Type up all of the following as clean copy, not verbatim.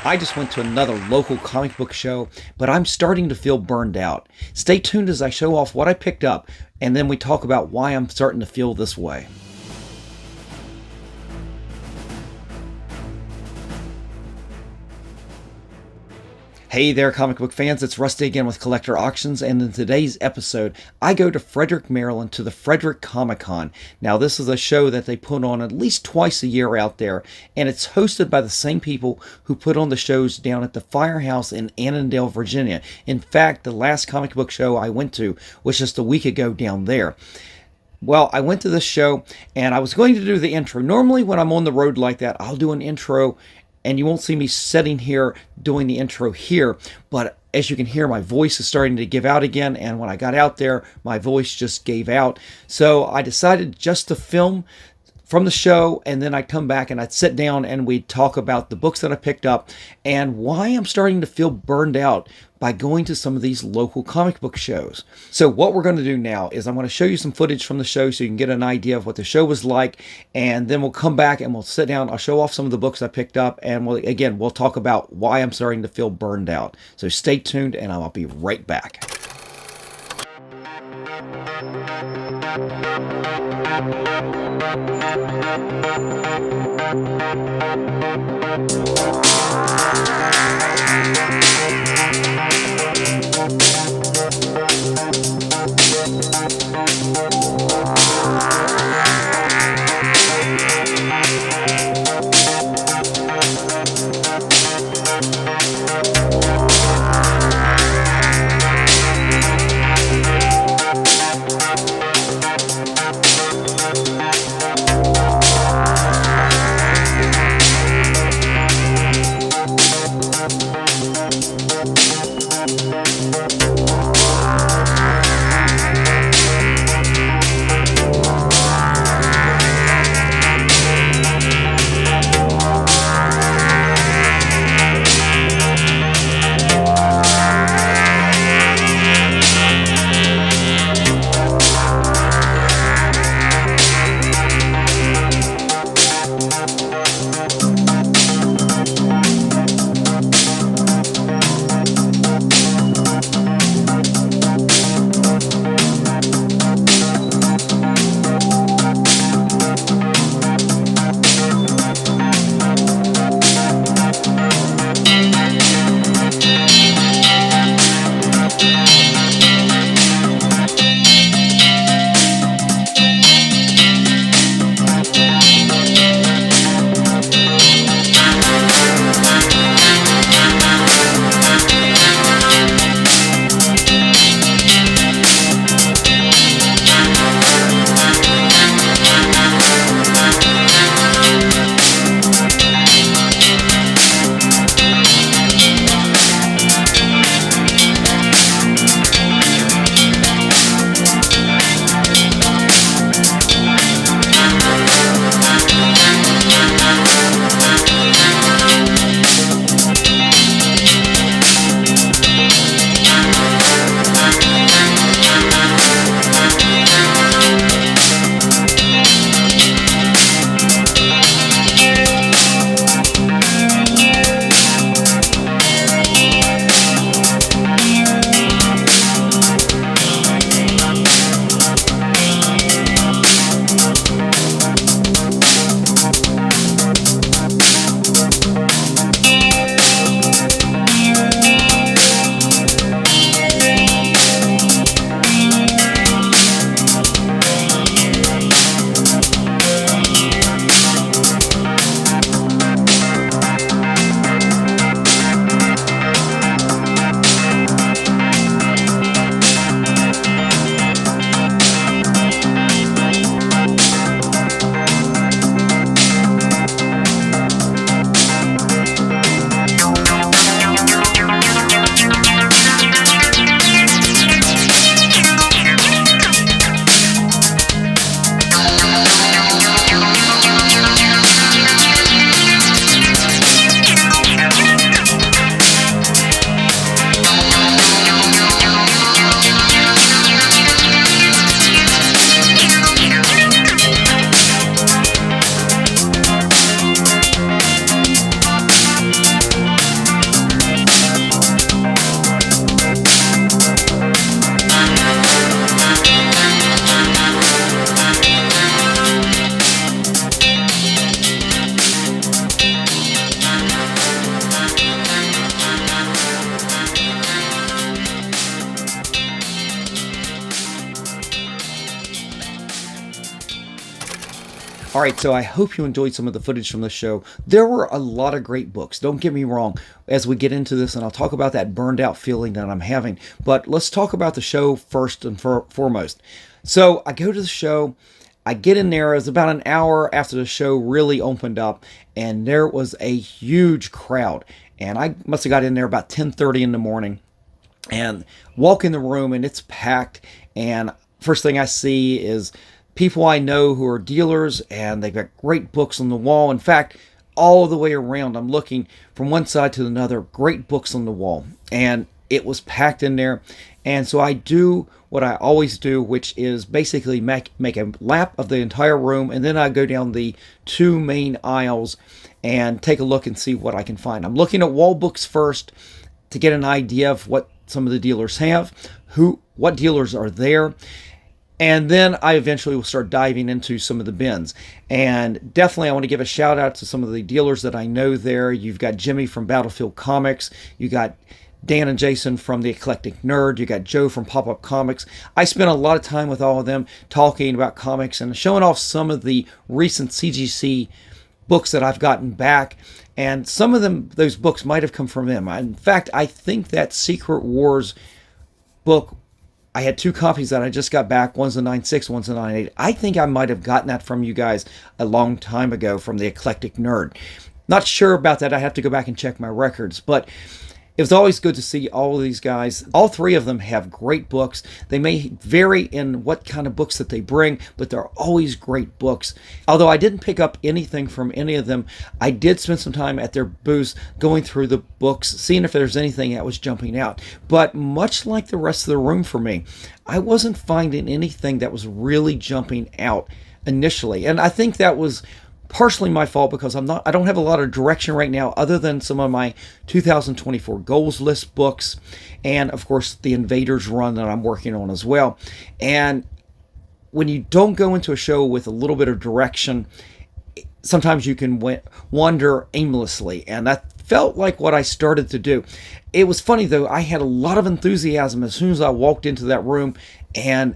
I just went to another local comic book show, but I'm starting to feel burned out. Stay tuned as I show off what I picked up, and then we talk about why I'm starting to feel this way. Hey there, comic book fans, it's Rusty again with Collector Auctions, and in today's episode, I go to Frederick, Maryland to the Frederick Comic Con. Now, this is a show that they put on at least twice a year out there, and it's hosted by the same people who put on the shows down at the Firehouse in Annandale, Virginia. In fact, the last comic book show I went to was just a week ago down there. Well, I went to this show, and I was going to do the intro. Normally, when I'm on the road like that, I'll do an intro, and you won't see me sitting here doing the intro here, but as you can hear, my voice is starting to give out again, and when I got out there, my voice just gave out. So I decided just to film from the show, and then I'd come back and I'd sit down and we'd talk about the books that I picked up and why I'm starting to feel burned out by going to some of these local comic book shows. So what we're going to do now is I'm going to show you some footage from the show so you can get an idea of what the show was like, and then we'll come back and we'll sit down. I'll show off some of the books I picked up, and we'll talk about why I'm starting to feel burned out. So stay tuned, and I'll be right back. All right, so I hope you enjoyed some of the footage from the show. There were a lot of great books, don't get me wrong, as we get into this, and I'll talk about that burned out feeling that I'm having. But let's talk about the show first and foremost. So I go to the show, I get in there. It was about an hour after the show really opened up, and there was a huge crowd. And I must have got in there about 10:30 in the morning, and walk in the room, and it's packed. And first thing I see is people I know who are dealers, and they've got great books on the wall. In fact, all the way around, I'm looking from one side to another, great books on the wall. And it was packed in there. And so I do what I always do, which is basically make a lap of the entire room, and then I go down the two main aisles and take a look and see what I can find. I'm looking at wall books first to get an idea of what some of the dealers have, what dealers are there. And then I eventually will start diving into some of the bins. And definitely I want to give a shout out to some of the dealers that I know there. You've got Jimmy from Battlefield Comics. You got Dan and Jason from The Eclectic Nerd. You got Joe from Pop-Up Comics. I spent a lot of time with all of them talking about comics and showing off some of the recent CGC books that I've gotten back. And some of them, those books might have come from them. In fact, I think that Secret Wars book, I had two copies that I just got back. One's a 9.6, one's a 9.8. I think I might have gotten that from you guys a long time ago from The Eclectic Nerd. Not sure about that. I have to go back and check my records. But it was always good to see all of these guys. All three of them have great books. They may vary in what kind of books that they bring, but they're always great books. Although I didn't pick up anything from any of them, I did spend some time at their booths going through the books, seeing if there's anything that was jumping out. But much like the rest of the room for me, I wasn't finding anything that was really jumping out initially. And I think that was partially my fault because I don't have a lot of direction right now other than some of my 2024 goals list books, and of course the Invaders run that I'm working on as well. And when you don't go into a show with a little bit of direction, sometimes you can wander aimlessly, and that felt like what I started to do. It was funny though, I had a lot of enthusiasm as soon as I walked into that room, and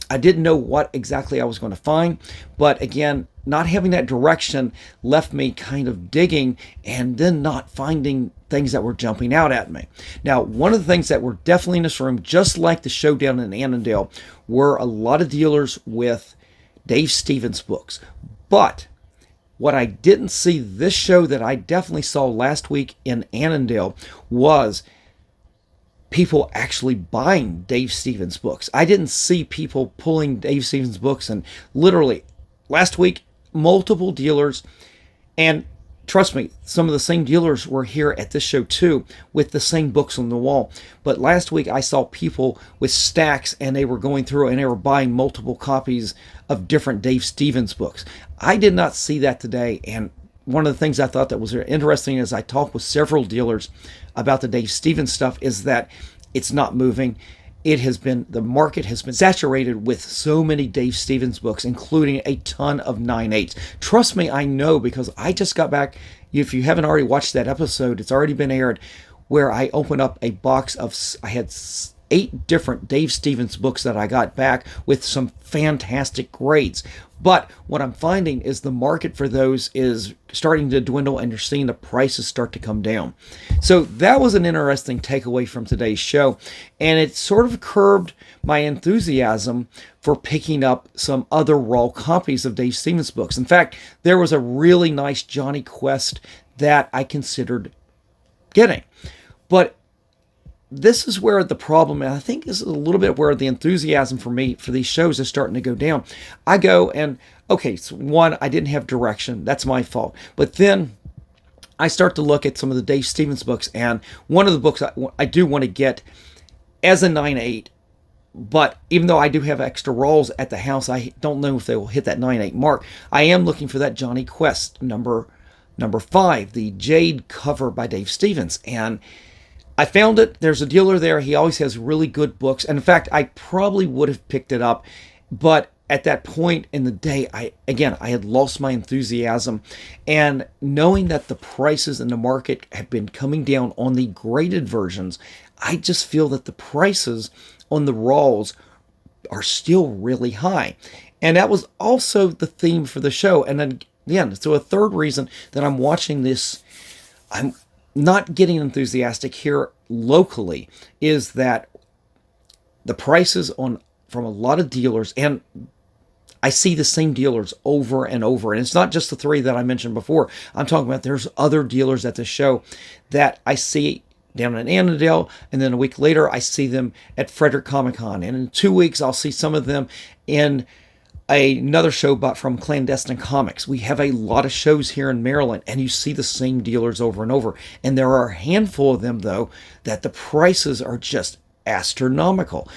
I didn't know what exactly I was going to find, but again, not having that direction left me kind of digging and then not finding things that were jumping out at me. Now, one of the things that were definitely in this room, just like the showdown in Annandale, were a lot of dealers with Dave Stevens books. But what I didn't see this show that I definitely saw last week in Annandale was people actually buying Dave Stevens books. I didn't see people pulling Dave Stevens books, and literally last week, multiple dealers, and trust me, some of the same dealers were here at this show too with the same books on the wall. But last week I saw people with stacks, and they were going through and they were buying multiple copies of different Dave Stevens books. I did not see that today, and one of the things I thought that was interesting as I talked with several dealers about the Dave Stevens stuff is that it's not moving. The market has been saturated with so many Dave Stevens books, including a ton of 9.8s. Trust me, I know, because I just got back. If you haven't already watched that episode, it's already been aired, where I opened up a box of, I had 8 different Dave Stevens books that I got back with some fantastic grades. But what I'm finding is the market for those is starting to dwindle, and you're seeing the prices start to come down. So that was an interesting takeaway from today's show, and it sort of curbed my enthusiasm for picking up some other raw copies of Dave Stevens books. In fact, there was a really nice Johnny Quest that I considered getting. But this is where the problem, and I think this is a little bit where the enthusiasm for me for these shows is starting to go down. I go and, okay, so one, I didn't have direction. That's my fault. But then I start to look at some of the Dave Stevens books, and one of the books I do want to get as a 9.8, but even though I do have extra rolls at the house, I don't know if they will hit that 9.8 mark. I am looking for that Johnny Quest number 5, the Jade cover by Dave Stevens, and I found it. There's a dealer there. He always has really good books. And in fact, I probably would have picked it up. But at that point in the day, I had lost my enthusiasm. And knowing that the prices in the market have been coming down on the graded versions, I just feel that the prices on the raws are still really high. And that was also the theme for the show. And then, again, so a third reason that I'm watching this, I'm not getting enthusiastic here locally, is that the prices on from a lot of dealers, and I see the same dealers over and over. And it's not just the three that I mentioned before. I'm talking about there's other dealers at the show that I see down in Annandale, and then a week later I see them at Frederick Comic Con. And in 2 weeks I'll see some of them in another show but from Clandestine Comics. We have a lot of shows here in Maryland, and you see the same dealers over and over. And there are a handful of them, though, that the prices are just astronomical.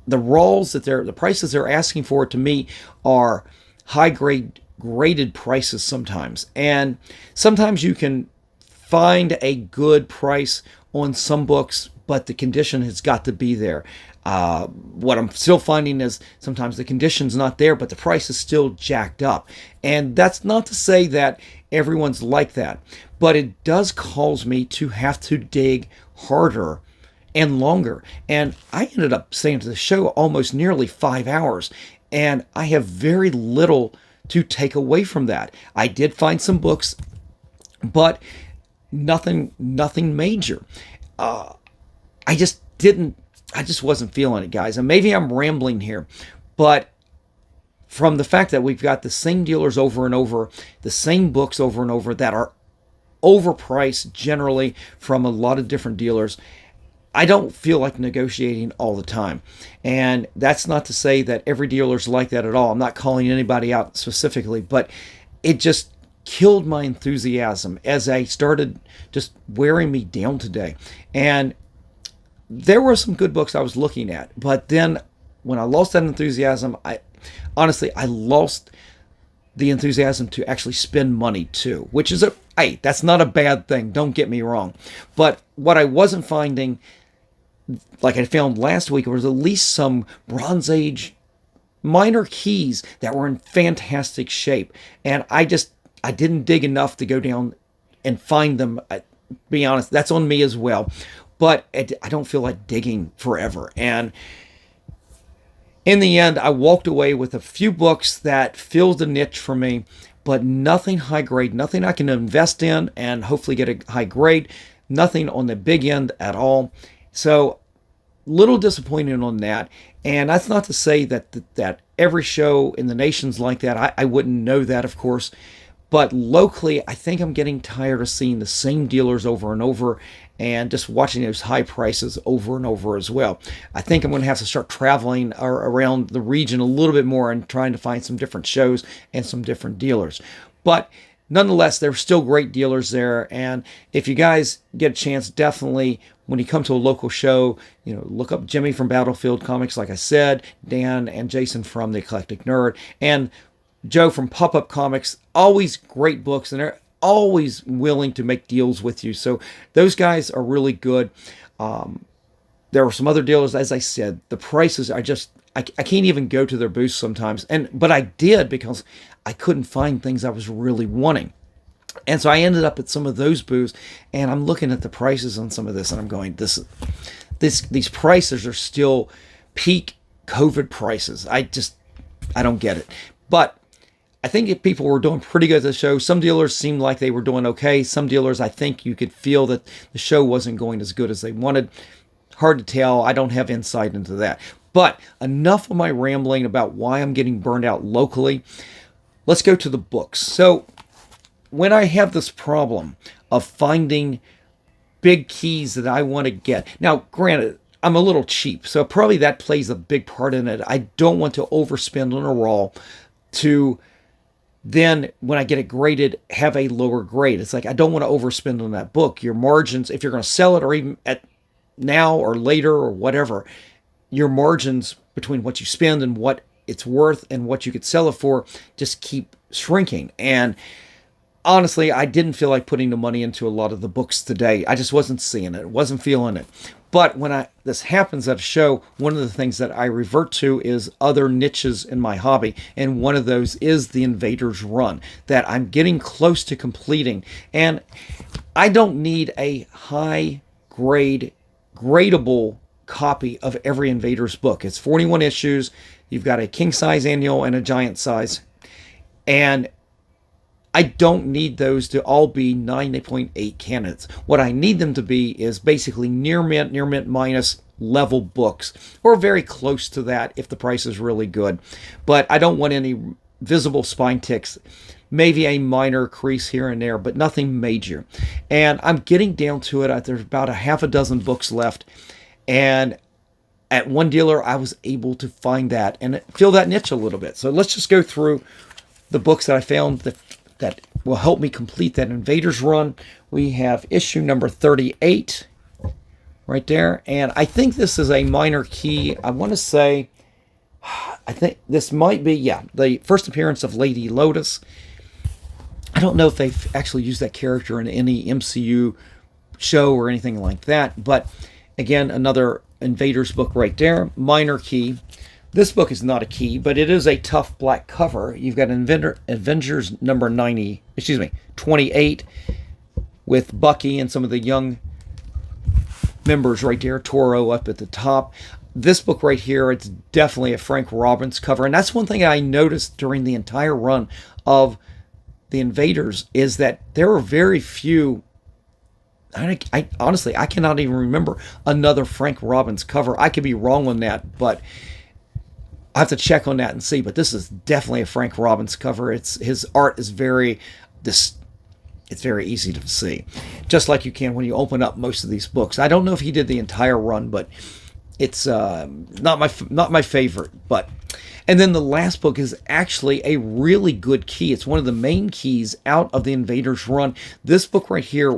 The prices they're asking for, to me, are graded prices sometimes. And sometimes you can find a good price on some books, but the condition has got to be there. What I'm still finding is sometimes the condition's not there, but the price is still jacked up. And that's not to say that everyone's like that, but it does cause me to have to dig harder and longer. And I ended up staying to the show almost nearly 5 hours, and I have very little to take away from that. I did find some books, but nothing major. I just wasn't feeling it, guys. And maybe I'm rambling here, but from the fact that we've got the same dealers over and over, the same books over and over that are overpriced generally from a lot of different dealers, I don't feel like negotiating all the time. And that's not to say that every dealer's like that at all. I'm not calling anybody out specifically, but it just killed my enthusiasm as I started just wearing me down today. And there were some good books I was looking at, but then when I lost that enthusiasm, I lost the enthusiasm to actually spend money too, which is that's not a bad thing. Don't get me wrong. But what I wasn't finding, like I found last week, was at least some Bronze Age minor keys that were in fantastic shape. And I didn't dig enough to go down and find them. Be honest, that's on me as well. But I don't feel like digging forever. And in the end, I walked away with a few books that filled the niche for me, but nothing high grade, nothing I can invest in and hopefully get a high grade, nothing on the big end at all. So, little disappointed on that. And that's not to say that every show in the nation's like that. I wouldn't know that, of course. But locally, I think I'm getting tired of seeing the same dealers over and over and just watching those high prices over and over as well. I think I'm going to have to start traveling around the region a little bit more and trying to find some different shows and some different dealers. But nonetheless, there's still great dealers there. And if you guys get a chance, definitely, when you come to a local show, look up Jimmy from Battlefield Comics, like I said, Dan and Jason from The Eclectic Nerd, and Joe from Pop-Up Comics. Always great books, and they're always willing to make deals with you. So those guys are really good. There are some other dealers, as I said, the prices are just, I can't even go to their booths sometimes. But I did because I couldn't find things I was really wanting. And so I ended up at some of those booths, and I'm looking at the prices on some of this, and I'm going, these prices are still peak COVID prices. I don't get it. But I think if people were doing pretty good at the show. Some dealers seemed like they were doing okay. Some dealers, I think you could feel that the show wasn't going as good as they wanted. Hard to tell. I don't have insight into that. But enough of my rambling about why I'm getting burned out locally. Let's go to the books. So when I have this problem of finding big keys that I want to get. Now, granted, I'm a little cheap, so probably that plays a big part in it. I don't want to overspend on a raw to then, when I get it graded, have a lower grade. It's like I don't want to overspend on that book. Your margins, if you're going to sell it, or even at now or later or whatever, your margins between what you spend and what it's worth and what you could sell it for just keep shrinking. And honestly, I didn't feel like putting the money into a lot of the books today. I just wasn't seeing it, wasn't feeling it. But when this happens at a show, one of the things that I revert to is other niches in my hobby. And one of those is the Invaders run that I'm getting close to completing. And I don't need a high grade, gradable copy of every Invaders book. It's 41 issues. You've got a king size annual and a giant size. And I don't need those to all be 9.8 candidates. What I need them to be is basically near mint minus level books, or very close to that if the price is really good. But I don't want any visible spine ticks, maybe a minor crease here and there, but nothing major. And I'm getting down to it. There's about a half a dozen books left. And at one dealer, I was able to find that and fill that niche a little bit. So let's just go through the books that I found that will help me complete that Invaders run. We have issue number 38 right there. And I think this is a minor key. I want to say, I think this might be, the first appearance of Lady Lotus. I don't know if they've actually used that character in any MCU show or anything like that. But again, another Invaders book right there. Minor key. This book is not a key, but it is a tough black cover. You've got Avengers number 28 with Bucky and some of the young members right there. Toro up at the top. This book right here, it's definitely a Frank Robbins cover. And that's one thing I noticed during the entire run of the Invaders is that there were very few. I honestly, I cannot even remember another Frank Robbins cover. I could be wrong on that, but I have to check on that and see. But this is definitely a Frank Robbins cover. His art is it's very easy to see, just like you can when you open up most of these books. I don't know if he did the entire run, but it's not my favorite. And then the last book is actually a really good key. It's one of the main keys out of the Invaders run. This book right here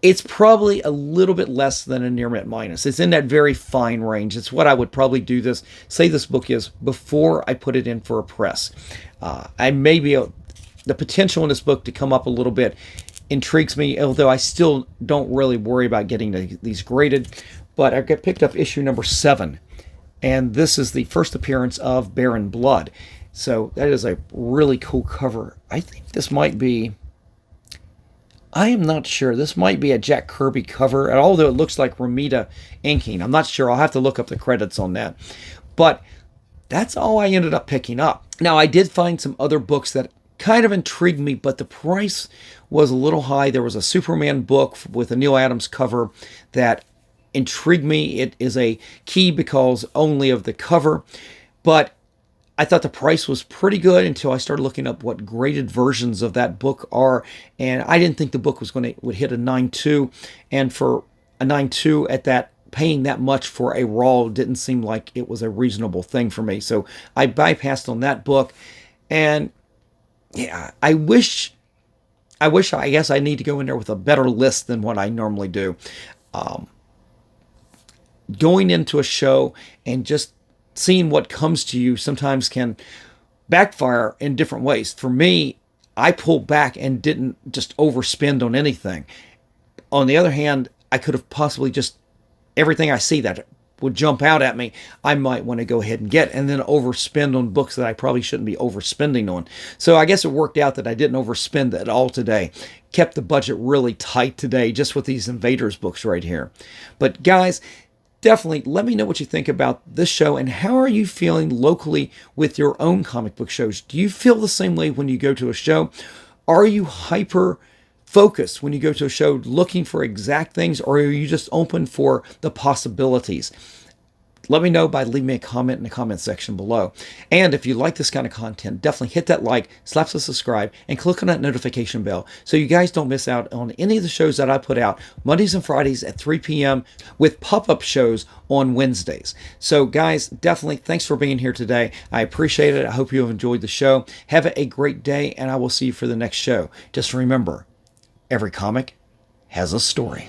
it's probably a little bit less than a near mint minus. It's in that very fine range. It's what I would probably do this book is before I put it in for a press. The potential in this book to come up a little bit intrigues me, although I still don't really worry about getting these graded. But I picked up issue number 7, and this is the first appearance of Baron Blood. So that is a really cool cover. I think this might be, I am not sure. This might be a Jack Kirby cover, although it looks like Romita inking. I'm not sure. I'll have to look up the credits on that. But that's all I ended up picking up. Now, I did find some other books that kind of intrigued me, but the price was a little high. There was a Superman book with a Neil Adams cover that intrigued me. It is a key because only of the cover, but I thought the price was pretty good until I started looking up what graded versions of that book are, and I didn't think the book would hit a 9.2, and for a 9.2 at that, paying that much for a raw didn't seem like it was a reasonable thing for me. So I bypassed on that book, and yeah, I guess I need to go in there with a better list than what I normally do. Going into a show and just seeing what comes to you sometimes can backfire in different ways. For me, I pulled back and didn't just overspend on anything. On the other hand, I could have possibly just everything I see that would jump out at me, I might want to go ahead and get, and then overspend on books that I probably shouldn't be overspending on. So I guess it worked out that I didn't overspend at all today. Kept the budget really tight today just with these Invaders books right here. But guys, definitely let me know what you think about this show, and how are you feeling locally with your own comic book shows? Do you feel the same way when you go to a show? Are you hyper focused when you go to a show looking for exact things, or are you just open for the possibilities? Let me know by leaving me a comment in the comment section below. And if you like this kind of content, definitely hit that like, slap the subscribe, and click on that notification bell so you guys don't miss out on any of the shows that I put out Mondays and Fridays at 3 p.m. with pop-up shows on Wednesdays. So guys, definitely thanks for being here today. I appreciate it. I hope you have enjoyed the show. Have a great day, and I will see you for the next show. Just remember, every comic has a story.